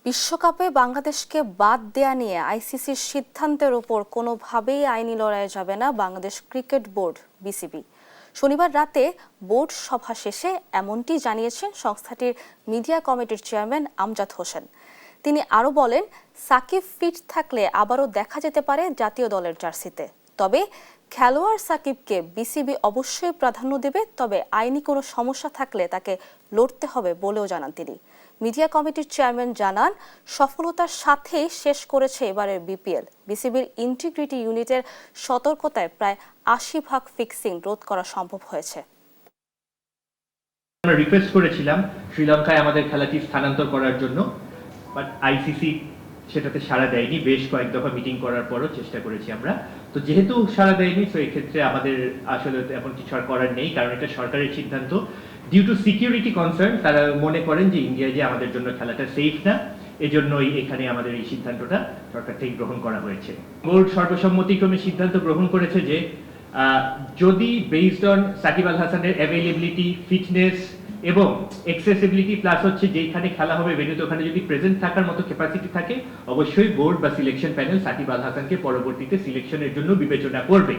বিশ্বকাপে বাংলাদেশকে বাদ দেয়া নিয়ে আইসিসির সিদ্ধান্তের ওপর কোনোভাবেই আইনি লড়াই যাবে না বাংলাদেশ ক্রিকেট বোর্ড বিসিবি। শনিবার রাতে বোর্ড সভা শেষে এমনটি জানিয়েছেন সংস্থাটির মিডিয়া কমিটির চেয়ারম্যান আমজাদ হোসেন। তিনি আরও বলেন, সাকিব ফিট থাকলে আবারও দেখা যেতে পারে জাতীয় দলের জার্সিতে। তবে খেলোয়াড় সাকিবকে বিসিবি অবশ্যই প্রাধান্য দেবে, তবে আইনি কোনো সমস্যা থাকলে তাকে লড়তে হবে বলেও জানান তিনি। মিডিয়া কমিটির চেয়ারম্যান জানান, সফলতার সাথেই শেষ করেছে এবারের বিপিএল। বিসিবির ইন্টিগ্রিটি ইউনিটের সতর্কতায় প্রায় ৮০% ফিক্সিং রোধ করা সম্ভব হয়েছে। আমরা রিকোয়েস্ট করেছিলাম শ্রীলঙ্কায় আমাদের খেলাটি স্থানান্তর করার জন্য, বাট আইসিসি সেটাতে সাড়া দেয়নি। বেশ কয়েক দফা মিটিং করার পরও চেষ্টা করেছি আমরা। তো যেহেতু সাড়া দেয়নি, তো এক্ষেত্রে আমাদের আসলে এমন কিছু আর করার নেই, কারণ এটা সরকারের সিদ্ধান্ত। ডিউ টু সিকিউরিটি কনসার্ন তারা মনে করেন যে ইন্ডিয়ায় যে আমাদের জন্য খেলাটা সেফ না, এজন্যই এখানে আমাদের এই সিদ্ধান্তটা সরকার থেকে গ্রহণ করা হয়েছে। বোর্ড সর্বসম্মতিক্রমে সিদ্ধান্ত গ্রহণ করেছে যে যদি বেসড অন সাকিব আল হাসানের অ্যাভেলেবিলিটি, ফিটনেস এবং অ্যাক্সেসিবিলিটি প্লাস হচ্ছে যেখানে খেলা হবে ভেন্যুতে ওখানে যদি প্রেজেন্ট থাকার মতো ক্যাপাসিটি থাকে, অবশ্যই বোর্ড বা সিলেকশন প্যানেল সাকিব আল হাসানকে পরবর্তীতে সিলেকশনের জন্য বিবেচনা করবে।